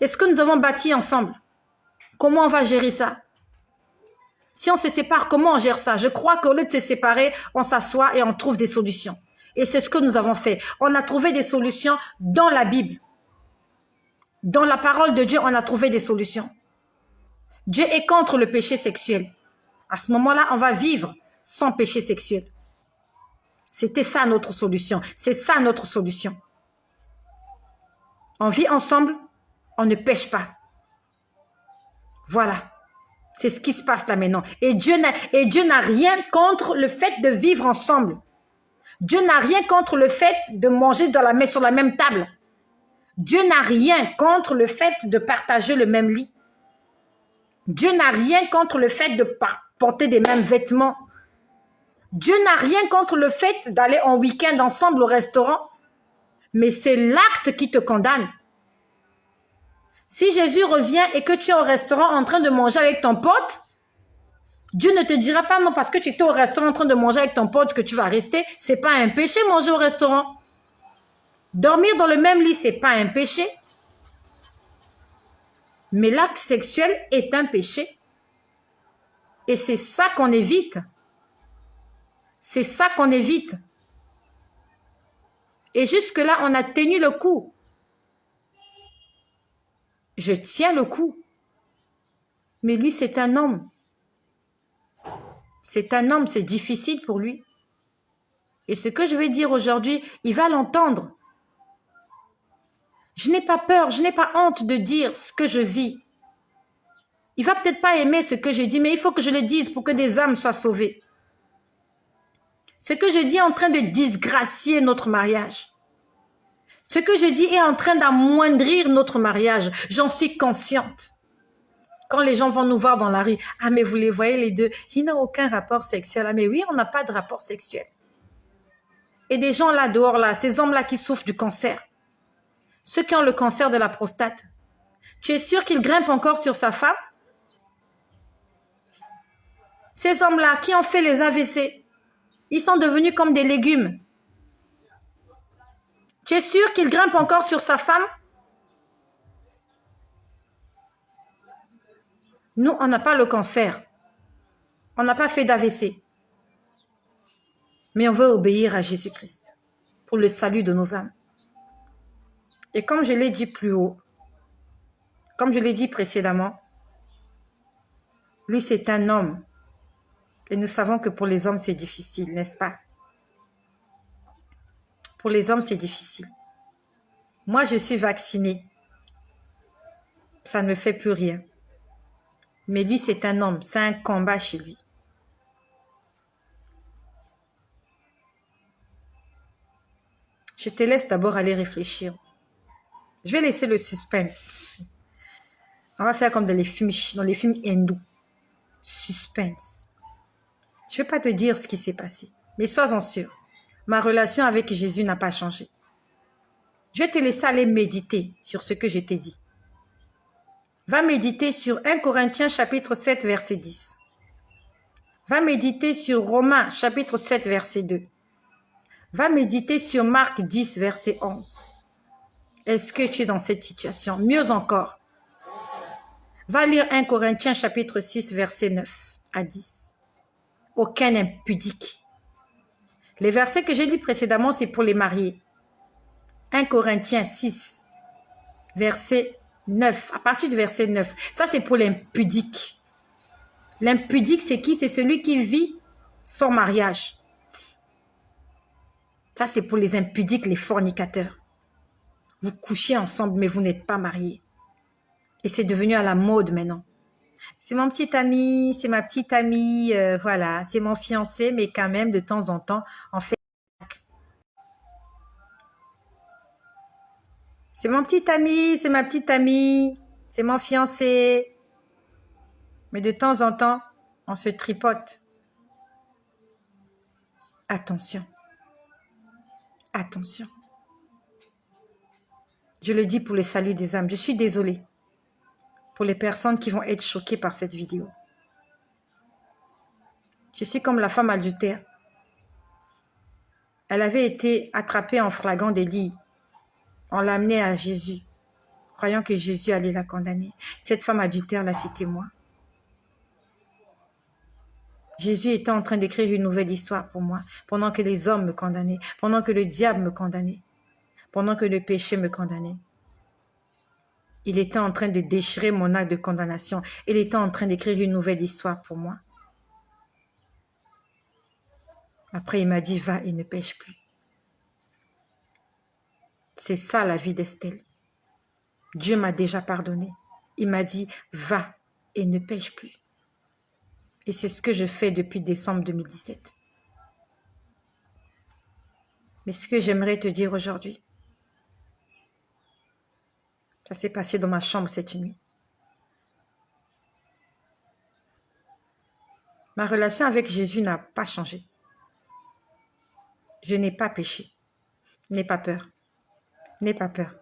Est-ce que nous avons bâti ensemble? Comment on va gérer ça? Si on se sépare, comment on gère ça? Je crois qu'au lieu de se séparer, on s'assoit et on trouve des solutions. Et c'est ce que nous avons fait. On a trouvé des solutions dans la Bible. Dans la parole de Dieu, on a trouvé des solutions. Dieu est contre le péché sexuel. À ce moment-là, on va vivre sans péché sexuel. C'était ça notre solution. C'est ça notre solution. On vit ensemble, on ne pêche pas. Voilà. C'est ce qui se passe là maintenant. Et Dieu n'a rien contre le fait de vivre ensemble. Dieu n'a rien contre le fait de manger sur la même table. Dieu n'a rien contre le fait de partager le même lit. Dieu n'a rien contre le fait de porter des mêmes vêtements. Dieu n'a rien contre le fait d'aller en week-end ensemble au restaurant. Mais c'est l'acte qui te condamne. Si Jésus revient et que tu es au restaurant en train de manger avec ton pote, Dieu ne te dira pas non parce que tu étais au restaurant en train de manger avec ton pote que tu vas rester. C'est pas un péché manger au restaurant. Dormir dans le même lit, c'est pas un péché. Mais l'acte sexuel est un péché. Et c'est ça qu'on évite. C'est ça qu'on évite. Et jusque-là, on a tenu le coup. Je tiens le coup. Mais lui, c'est un homme. C'est un homme, c'est difficile pour lui. Et ce que je vais dire aujourd'hui, il va l'entendre. Je n'ai pas peur, je n'ai pas honte de dire ce que je vis. Il va peut-être pas aimer ce que je dis, mais il faut que je le dise pour que des âmes soient sauvées. Ce que je dis est en train de disgracier notre mariage. Ce que je dis est en train d'amoindrir notre mariage. J'en suis consciente. Quand les gens vont nous voir dans la rue, « Ah, mais vous les voyez les deux, ils n'ont aucun rapport sexuel. » Ah, mais oui, on n'a pas de rapport sexuel. Et des gens là dehors, là, ces hommes-là qui souffrent du cancer, ceux qui ont le cancer de la prostate, tu es sûr qu'ils grimpent encore sur sa femme? Ces hommes-là qui ont fait les AVC, ils sont devenus comme des légumes. Tu es sûr qu'il grimpe encore sur sa femme? Nous, on n'a pas le cancer. On n'a pas fait d'AVC. Mais on veut obéir à Jésus-Christ pour le salut de nos âmes. Et comme je l'ai dit plus haut, comme je l'ai dit précédemment, lui, c'est un homme. Et nous savons que pour les hommes, c'est difficile, n'est-ce pas? Pour les hommes, c'est difficile. Moi, je suis vaccinée. Ça ne me fait plus rien. Mais lui, c'est un homme. C'est un combat chez lui. Je te laisse d'abord aller réfléchir. Je vais laisser le suspense. On va faire comme dans les films hindous. Suspense. Je ne vais pas te dire ce qui s'est passé. Mais sois-en sûr. Ma relation avec Jésus n'a pas changé. Je vais te laisser aller méditer sur ce que je t'ai dit. Va méditer sur 1 Corinthiens chapitre 7 verset 10. Va méditer sur Romains chapitre 7 verset 2. Va méditer sur Marc 10 verset 11. Est-ce que tu es dans cette situation? Mieux encore, va lire 1 Corinthiens chapitre 6 verset 9 à 10. Aucun impudique. Les versets que j'ai dit précédemment, c'est pour les mariés. 1 Corinthiens 6 verset 9, à partir du verset 9. Ça, c'est pour l'impudique. L'impudique, c'est qui? C'est celui qui vit son mariage. Ça, c'est pour les impudiques, les fornicateurs. Vous couchez ensemble, mais vous n'êtes pas mariés. Et c'est devenu à la mode maintenant. C'est mon petit ami, c'est ma petite amie, voilà. C'est mon fiancé, mais quand même, de temps en temps, on fait... C'est mon petit ami, c'est ma petite amie, c'est mon fiancé. Mais de temps en temps, on se tripote. Attention. Attention. Je le dis pour le salut des âmes. Je suis désolée pour les personnes qui vont être choquées par cette vidéo. Je suis comme la femme adultère. Elle avait été attrapée en flagrant délit. On l'amenait à Jésus, croyant que Jésus allait la condamner. Cette femme adultère, là, c'était moi. Jésus était en train d'écrire une nouvelle histoire pour moi, pendant que les hommes me condamnaient, pendant que le diable me condamnait, pendant que le péché me condamnait. Il était en train de déchirer mon acte de condamnation. Il était en train d'écrire une nouvelle histoire pour moi. Après, il m'a dit, va et ne pêche plus. C'est ça la vie d'Estelle. Dieu m'a déjà pardonné. Il m'a dit, va et ne pêche plus. Et c'est ce que je fais depuis décembre 2017. Mais ce que j'aimerais te dire aujourd'hui, ça s'est passé dans ma chambre cette nuit. Ma relation avec Jésus n'a pas changé. Je n'ai pas péché. N'aie pas peur. N'aie pas peur.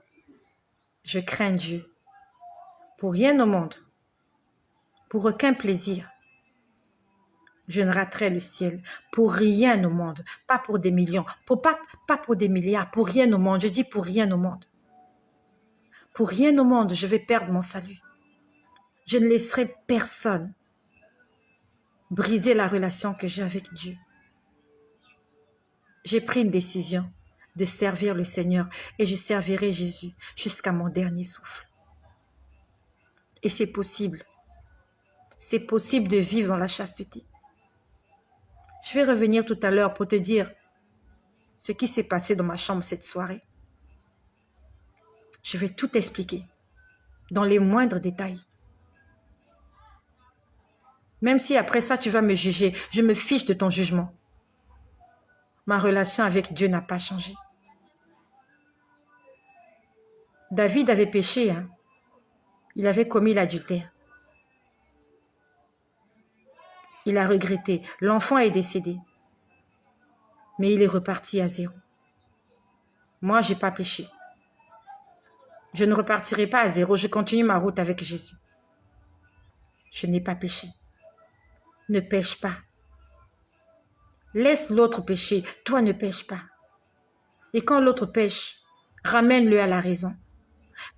Je crains Dieu. Pour rien au monde, pour aucun plaisir, je ne raterai le ciel. Pour rien au monde, pas pour des millions, pas pour des milliards, pour rien au monde. Je dis pour rien au monde. Pour rien au monde, je vais perdre mon salut. Je ne laisserai personne briser la relation que j'ai avec Dieu. J'ai pris une décision de servir le Seigneur et je servirai Jésus jusqu'à mon dernier souffle. Et c'est possible. C'est possible de vivre dans la chasteté. Je vais revenir tout à l'heure pour te dire ce qui s'est passé dans ma chambre cette soirée. Je vais tout expliquer dans les moindres détails. Même si après ça, tu vas me juger, je me fiche de ton jugement. Ma relation avec Dieu n'a pas changé. David avait péché, hein? Il avait commis l'adultère. Il a regretté. L'enfant est décédé. Mais il est reparti à zéro. Moi, je n'ai pas péché. Je ne repartirai pas à zéro. Je continue ma route avec Jésus. Je n'ai pas péché. Ne pêche pas. Laisse l'autre pécher. Toi, ne pêche pas. Et quand l'autre pêche, ramène-le à la raison.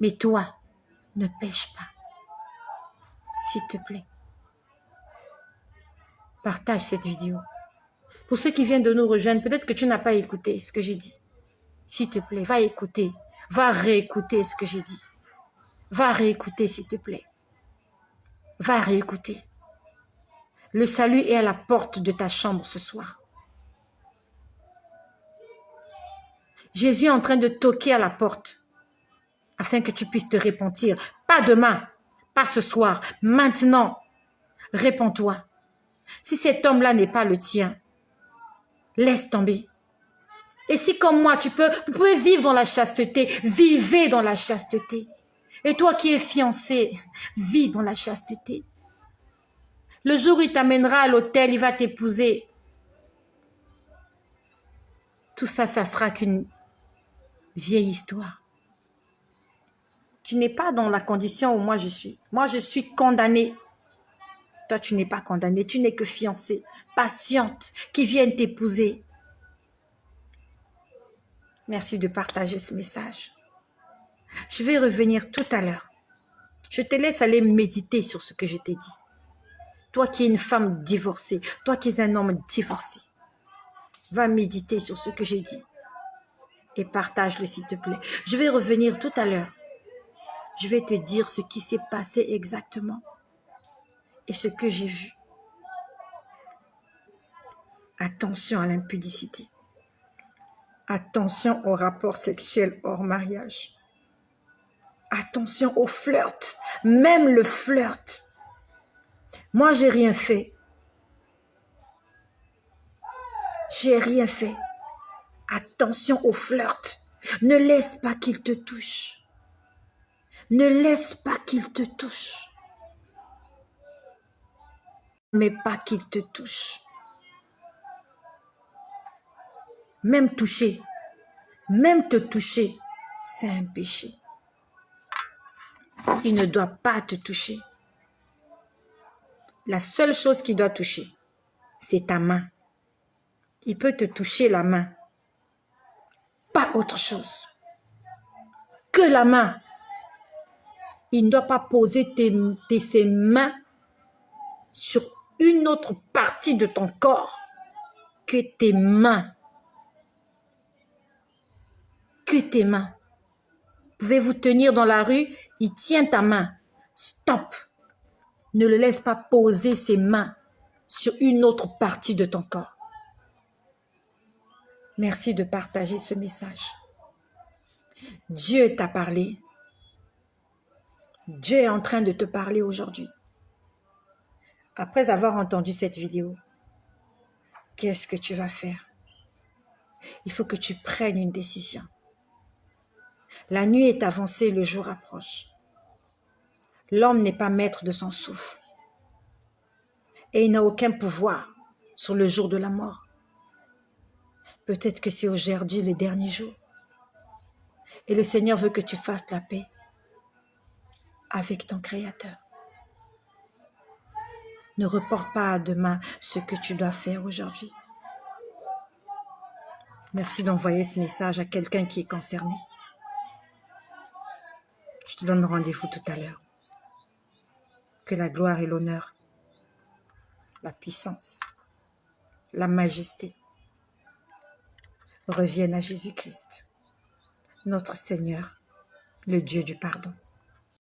Mais toi, ne pêche pas. S'il te plaît. Partage cette vidéo. Pour ceux qui viennent de nous rejoindre, peut-être que tu n'as pas écouté ce que j'ai dit. S'il te plaît, va écouter. Va réécouter ce que j'ai dit. Va réécouter, s'il te plaît. Va réécouter. Le salut est à la porte de ta chambre ce soir. Jésus est en train de toquer à la porte afin que tu puisses te repentir. Pas demain, pas ce soir, maintenant. Réponds-toi. Si cet homme-là n'est pas le tien, laisse tomber. Et si comme moi, vous pouvez vivre dans la chasteté, vivez dans la chasteté. Et toi qui es fiancé, vis dans la chasteté. Le jour où il t'amènera à l'hôtel, il va t'épouser. Tout ça, ça sera qu'une vieille histoire. Tu n'es pas dans la condition où moi je suis. Moi, je suis condamnée. Toi, tu n'es pas condamnée. Tu n'es que fiancée, patiente, qui viennent t'épouser. Merci de partager ce message. Je vais revenir tout à l'heure. Je te laisse aller méditer sur ce que je t'ai dit. Toi qui es une femme divorcée, toi qui es un homme divorcé, va méditer sur ce que j'ai dit et partage-le s'il te plaît. Je vais revenir tout à l'heure. Je vais te dire ce qui s'est passé exactement et ce que j'ai vu. Attention à l'impudicité. Attention au rapport sexuel hors mariage. Attention au flirt, même le flirt. Moi, j'ai rien fait. J'ai rien fait. Attention au flirt. Ne laisse pas qu'il te touche. Ne laisse pas qu'il te touche. Mais pas qu'il te touche. Même toucher, même te toucher, c'est un péché. Il ne doit pas te toucher. La seule chose qu'il doit toucher, c'est ta main. Il peut te toucher la main, pas autre chose que la main. Il ne doit pas poser ses mains sur une autre partie de ton corps que tes mains. Que tes mains. Pouvez-vous tenir dans la rue, il tient ta main. Stop. Ne le laisse pas poser ses mains sur une autre partie de ton corps. Merci de partager ce message. Dieu t'a parlé. Dieu est en train de te parler aujourd'hui. Après avoir entendu cette vidéo, qu'est-ce que tu vas faire? Il faut que tu prennes une décision. La nuit est avancée, le jour approche. L'homme n'est pas maître de son souffle. Et il n'a aucun pouvoir sur le jour de la mort. Peut-être que c'est aujourd'hui le dernier jour. Et le Seigneur veut que tu fasses la paix avec ton Créateur. Ne reporte pas à demain ce que tu dois faire aujourd'hui. Merci d'envoyer ce message à quelqu'un qui est concerné. Je te donne rendez-vous tout à l'heure. Que la gloire et l'honneur, la puissance, la majesté reviennent à Jésus-Christ, notre Seigneur, le Dieu du pardon.